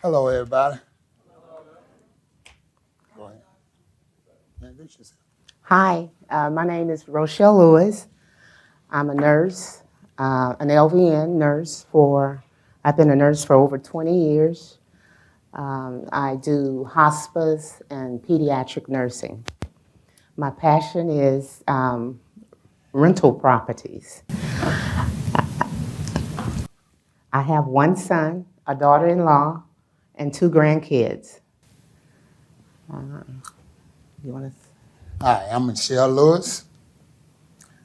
Hello, everybody. Go ahead. Introduce yourself. Hi, my name is Rochele Lewis. I'm a nurse, an LVN nurse I've been a nurse for over 20 years. I do hospice and pediatric nursing. My passion is rental properties. I have one son, a daughter-in-law, and 2 grandkids. You want to? Hi, I'm Michelle Lewis.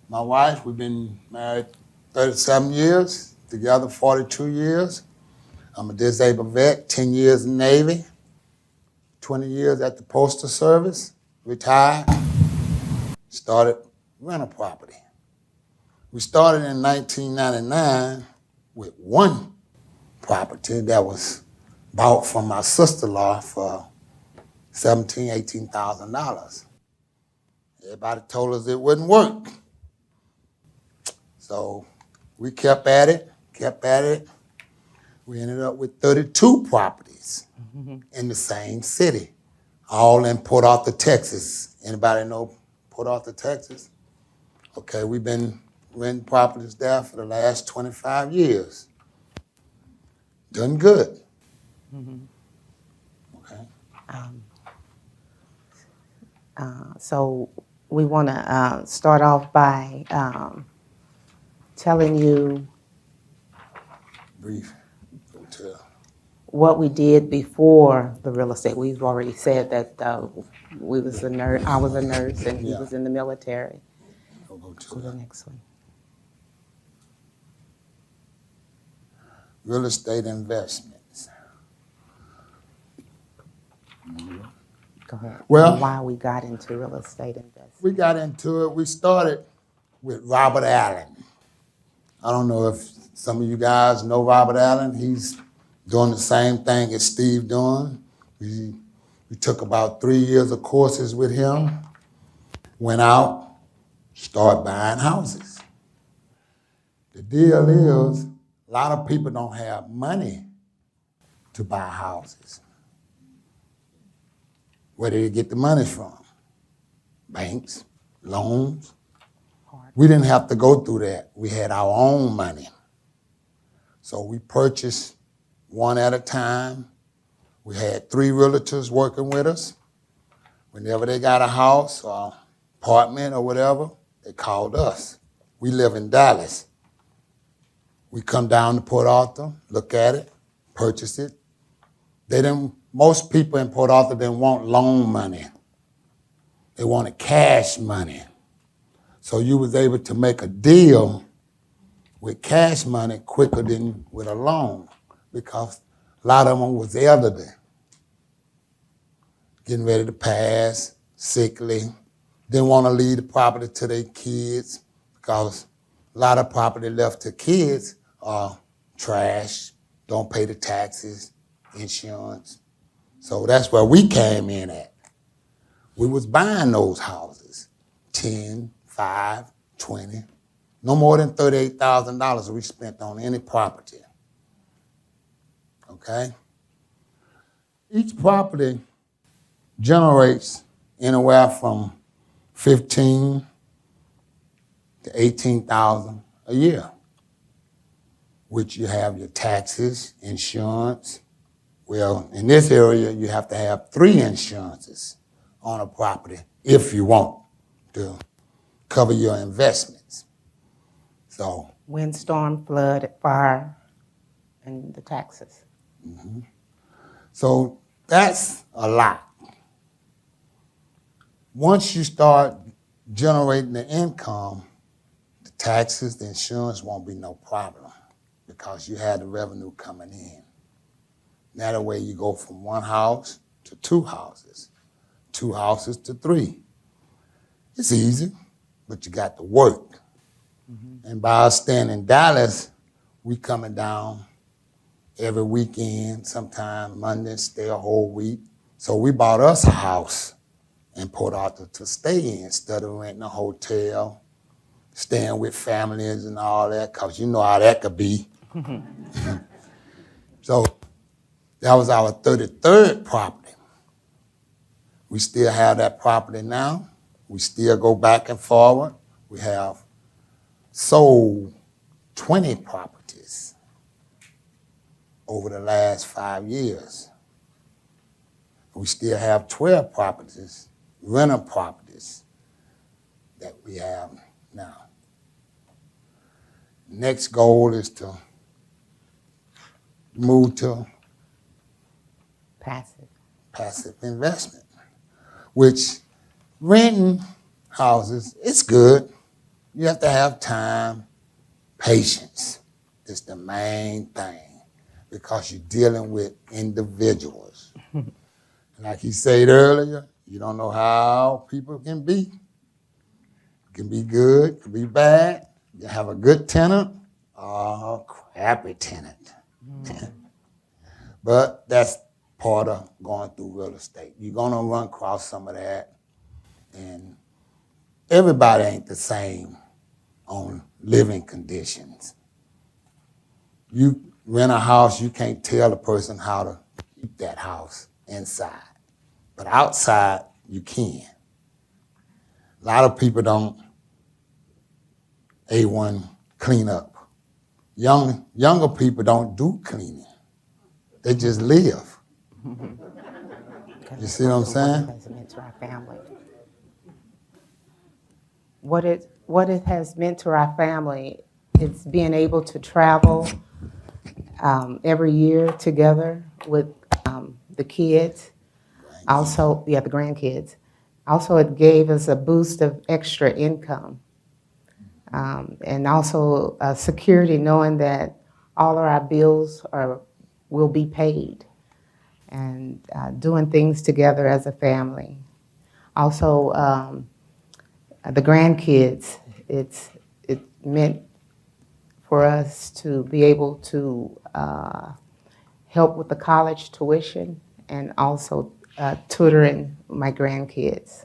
My wife, we've been married 37 years, together 42 years. I'm a disabled vet, 10 years in the Navy, 20 years at the Postal Service, retired, started rental property. We started in 1999 with one property that was bought from my sister-in-law for $17,000, $18,000. Everybody told us it wouldn't work. So we kept at it. We ended up with 32 properties in the same city, all in Port Arthur, Texas. Anybody know Port Arthur, Texas? Okay, we've been renting properties there for the last 25 years. Done good. Okay. So we want to start off by telling you Brief. Go to what we did before the real estate. We've already said that we was a nurse. I was a nurse, and he Yeah. was in the military. go Go to to the the next one. real estate investments. Go ahead. Well- And why we got into real estate investment. We got into it. We started with Robert Allen. I don't know if some of you guys know Robert Allen. He's doing the same thing as Steve doing. We took about 3 years of courses with him, went out, started buying houses. The deal is, a lot of people don't have money to buy houses. Where did they get the money from? Banks, loans. We didn't have to go through that. We had our own money. So we purchased one at a time. We had 3 realtors working with us. Whenever they got a house or apartment or whatever, they called us. We live in Dallas. We come down to Port Arthur, look at it, purchase it. Most people in Port Arthur didn't want loan money. They wanted cash money. So you was able to make a deal with cash money quicker than with a loan, because a lot of them was elderly, getting ready to pass, sickly, didn't want to leave the property to their kids, because a lot of property left to kids are trash, don't pay the taxes, insurance. So that's where we came in at. We was buying those houses, 10, 5, 20, no more than $38,000 we spent on any property. Okay? Each property generates anywhere from $15,000 to $18,000 a year, which you have your taxes, insurance. Well, in this area, you have to have 3 insurances on a property if you want to cover your investments. So, Windstorm, flood, fire, and the taxes. so that's a lot. Once you start generating the income, the taxes, the insurance won't be no problem, because you have the revenue coming in. That way you go from 1 house to 2 houses, 2 houses to 3. It's easy, but you got to work. And by us staying in Dallas, we coming down every weekend, sometime Monday, stay a whole week. So we bought us a house in Port Arthur to stay in instead of renting a hotel, staying with families and all that, because you know how that could be. So That was our 33rd property. We still have that property now. We still go back and forward. We have sold 20 properties over the last 5 years. We still have 12 properties, rental properties, that we have now. Next goal is to move to passive investment, which renting houses, it's good. You have to have time, patience. It's the main thing because you're dealing with individuals. Like he said earlier, you don't know how people can be. It can be good, it can be bad. You have a good tenant or a crappy tenant. But that's part of going through real estate. You're gonna run across some of that, and everybody ain't the same on living conditions. You rent a house, you can't tell a person how to keep that house inside. But outside, you can. A lot of people don't A1 clean up. Younger people don't do cleaning. They just live. You see what I'm saying? What it has meant to our family. What it has meant to our family, it's being able to travel every year together with the kids. Also, the grandkids. Also, it gave us a boost of extra income. And also security, knowing that all of our bills will be paid, and doing things together as a family. Also, the grandkids, it meant for us to be able to help with the college tuition and also tutoring my grandkids.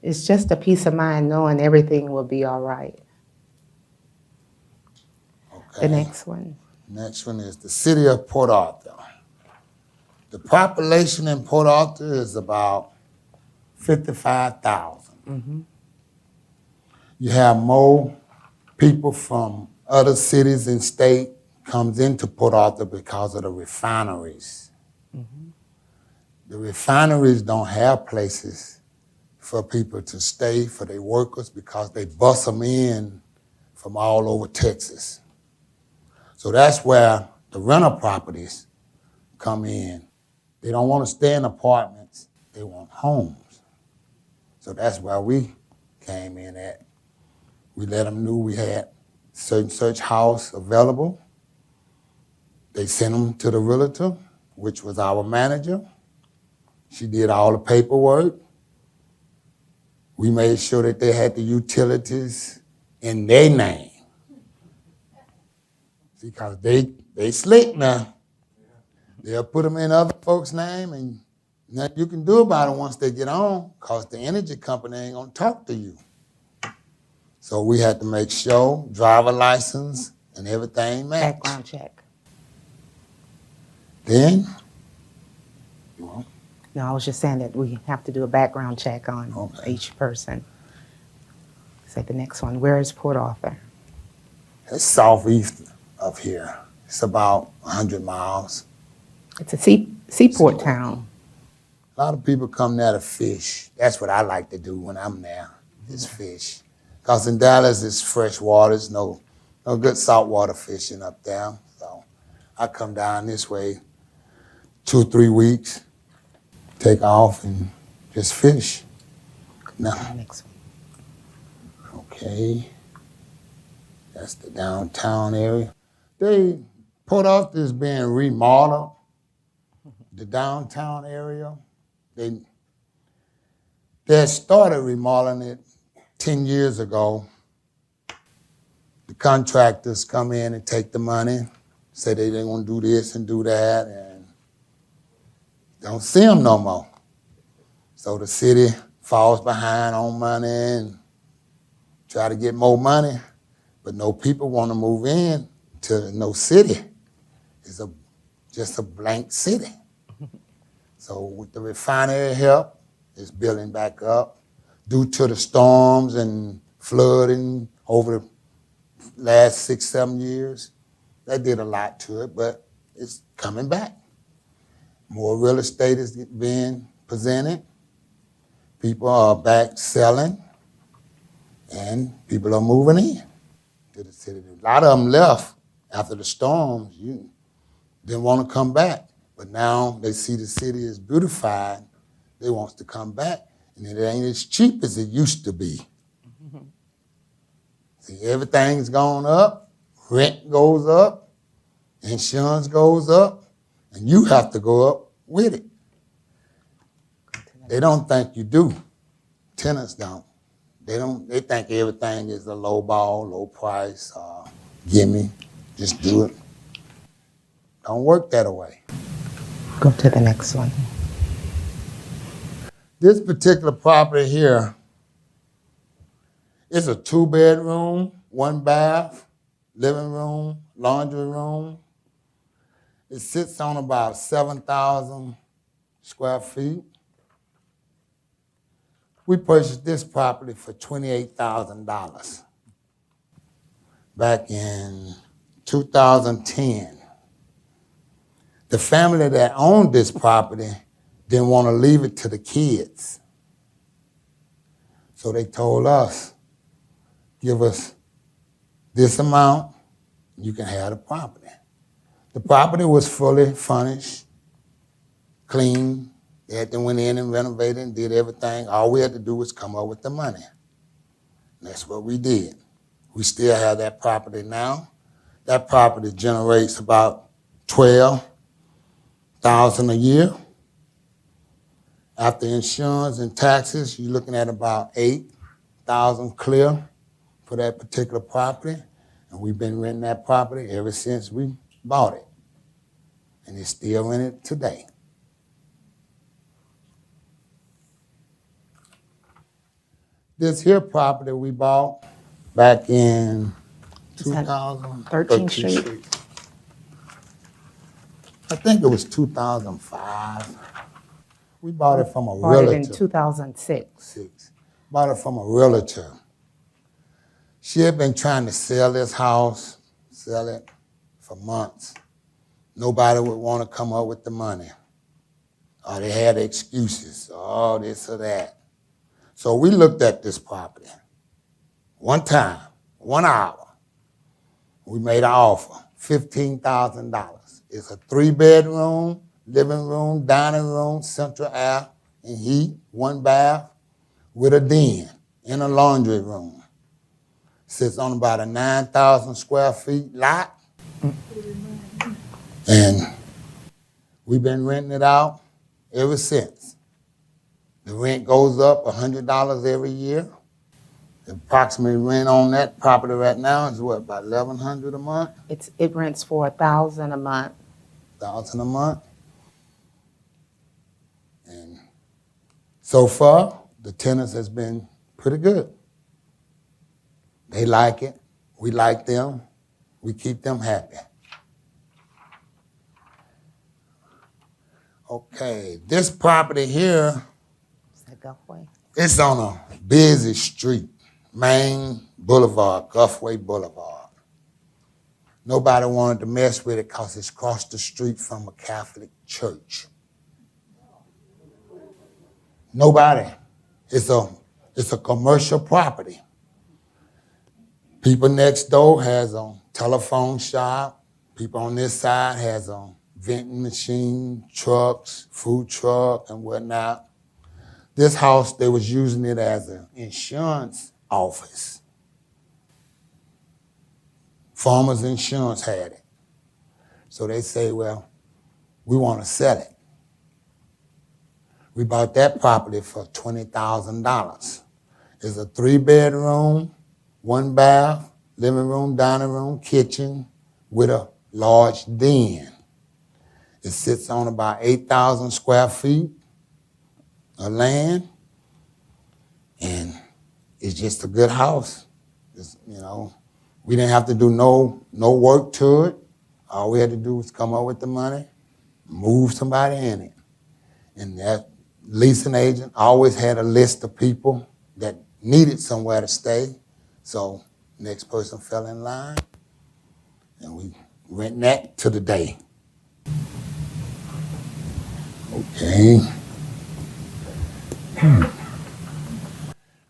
It's just a peace of mind knowing everything will be all right. Okay. The next one. Next one is the city of Port Arthur. The population in Port Arthur is about 55,000. Mm-hmm. You have more people from other cities and state comes into Port Arthur because of the refineries. Mm-hmm. The refineries don't have places for people to stay, for their workers, because they bus them in from all over Texas. So that's where the rental properties come in. They don't want to stay in apartments, they want homes. So that's where we came in at. We let them know we had such house available. They sent them to the realtor, which was our manager. She did all the paperwork. We made sure that they had the utilities in their name. See, because they slick now. They'll put them in other folks' name, and nothing you can do about it once they get on, because the energy company ain't gonna talk to you. So we had to make sure driver license and everything matched. Background check. Then, No, I was just saying that we have to do a background check on each person. Say the next one. Where is Port Arthur? it's southeast of here. It's about 100 miles. It's a seaport town. A lot of people come there to fish. That's what I like to do when I'm there, is fish. Because in Dallas, it's fresh water. There's no good saltwater fishing up there. So I come down this way 2 or 3 weeks, take off, and just fish. Now, Next one. okay, that's the downtown area. Port Arthur is being remodeled. The downtown area, they had started remodeling it 10 years ago. The contractors come in and take the money, say they didn't want to do this and do that, and don't see them no more. So the city falls behind on money and try to get more money, but no people want to move in to no city. It's a just a blank city. So with the refinery help, it's building back up. Due to the storms and flooding over the last 6, 7 years, that did a lot to it, but it's coming back. More real estate is being presented. People are back selling, and people are moving in to the city. A lot of them left after the storms. You didn't want to come back, but now they see the city is beautified. They want to come back, and it ain't as cheap as it used to be. See, everything's gone up, rent goes up, insurance goes up, and you have to go up with it. They don't think you do. Tenants don't. They think everything is a low ball, low price, gimme, just do it. Don't work that way. Go to the next one. This particular property here is a 2-bedroom, 1 bath, living room, laundry room. It sits on about 7,000 square feet. We purchased this property for $28,000 back in 2010. The family that owned this property didn't want to leave it to the kids. So they told us, give us this amount, you can have the property. The property was fully furnished, clean. They had to went in and renovated and did everything. All we had to do was come up with the money. And that's what we did. We still have that property now. That property generates about $12,000 a year. After insurance and taxes, you're looking at about $8,000 clear for that particular property. And we've been renting that property ever since we bought it. And it's still rented today. This here property we bought back in 2013 Street? I think it was 2005. We bought it from a Bought realtor. it in 2006. Bought it from a realtor. She had been trying to sell this house, sell it for months. Nobody would want to come up with the money. Or they had excuses, or this or that. So we looked at this property. One time, 1 hour, we made an offer, $15,000. It's a 3-bedroom, living room, dining room, central air and heat, 1 bath with a den and a laundry room. Sits on about a 9,000 square feet lot. And we've been renting it out ever since. The rent goes up $100 every year. The approximate rent on that property right now is what, about $1,100 a month? It rents for $1,000 a month. $1,000 a month. And so far, the tenants has been pretty good. They like it. We like them. We keep them happy. Okay, this property here, it's on a busy street, Main Boulevard, Gulfway Boulevard. Nobody wanted to mess with it because it's across the street from a Catholic church. Nobody. It's a commercial property. People next door has a telephone shop. People on this side has a vending machine, trucks, food truck, and whatnot. This house, they was using it as an insurance office. Farmers Insurance had it. So they say, well, we want to sell it. We bought that property for $20,000. It's a 3-bedroom, 1 bath, living room, dining room, kitchen with a large den. It sits on about 8,000 square feet of land, and it's just a good house. We didn't have to do no work to it. All we had to do was come up with the money move somebody in it. And that leasing agent always had a list of people that needed somewhere to stay. So next person fell in line, and we rent that to the day. Okay.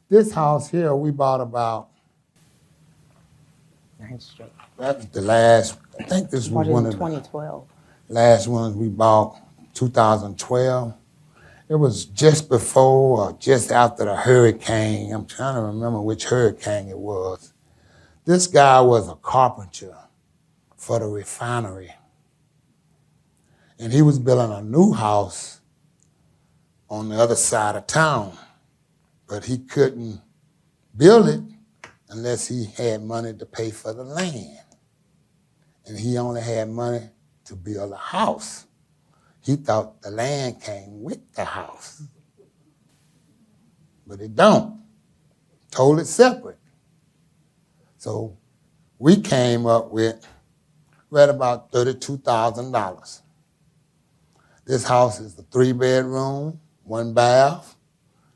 This house here we bought about, 9th Street. that was the last, I think this was Bought it one in of the 2012. last ones we bought, 2012. It was just before or just after the hurricane. I'm trying to remember which hurricane it was. This guy was a carpenter for the refinery. And he was building a new house on the other side of town. But he couldn't build it unless he had money to pay for the land. And he only had money to build a house. He thought the land came with the house. But it don't. Totally separate. So we came up with right about $32,000. This house is a 3-bedroom, 1 bath,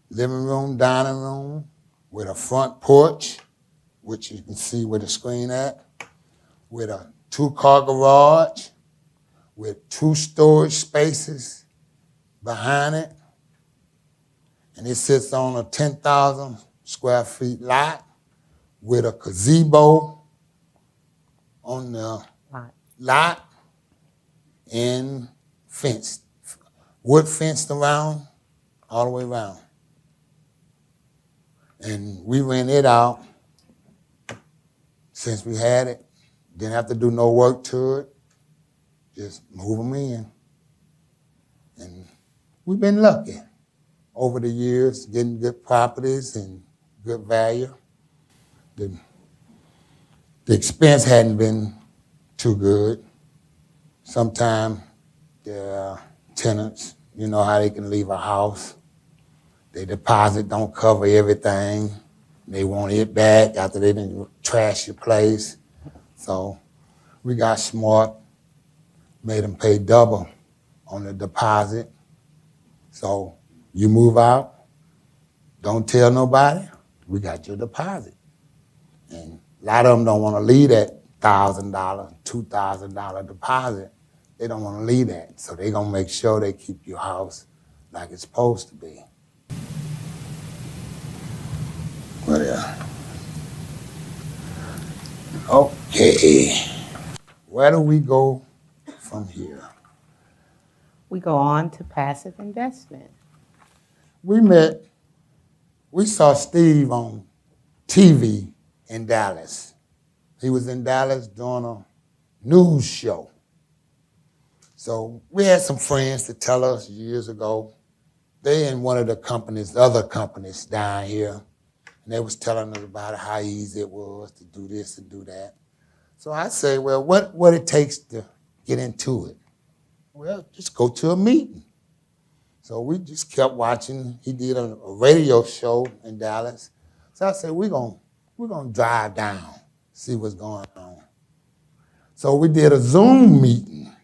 living room, dining room, with a front porch, which you can see where the screen at, with a 2-car garage, with 2 storage spaces behind it. And it sits on a 10,000 square feet lot with a gazebo on the lot and fenced, wood fenced around, all the way around. And we rent it out since we had it. Didn't have to do no work to it. Just move them in. And we've been lucky over the years, getting good properties and good value. The expense hadn't been too good. Sometimes the tenants, you know how they can leave a house. Their deposit don't cover everything. They want it back after they didn't trash your place. So we got smart, made them pay double on the deposit. So you move out, don't tell nobody, we got your deposit. And a lot of them don't want to leave that $1,000, $2,000 deposit. They don't want to leave that. So they're going to make sure they keep your house like it's supposed to be. What else? Okay. Where do we go from here? We go on to passive investment. We saw Steve on TV in Dallas. He was in Dallas doing a news show. So we had some friends to tell us years ago, they in one of the companies, other companies down here, and they was telling us about how easy it was to do this and do that. So I say, well, what it takes to get into it? Well, just go to a meeting. So we just kept watching. He did a radio show in Dallas. So I said, we're gonna drive down, see what's going on. So we did a Zoom meeting,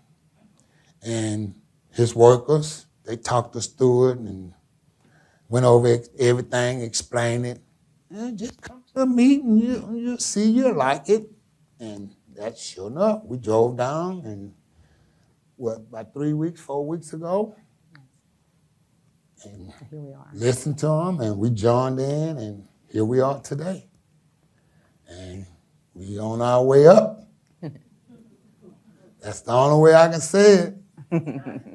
and his workers, they talked us through it and went over everything, explained it. And just come to a meeting, you'll see, you'll like it. And that's sure enough. We drove down, and about 3 weeks, 4 weeks ago, and Here we are. listened to them, and we joined in, and here we are today. And we on our way up. That's the only way I can say it.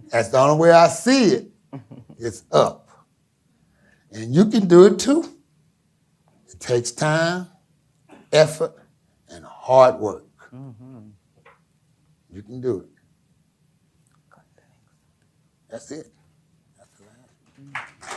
That's the only way I see it. It's up. And you can do it too. It takes time, effort, and hard work. Mm-hmm. You can do it. That's it. That's the last.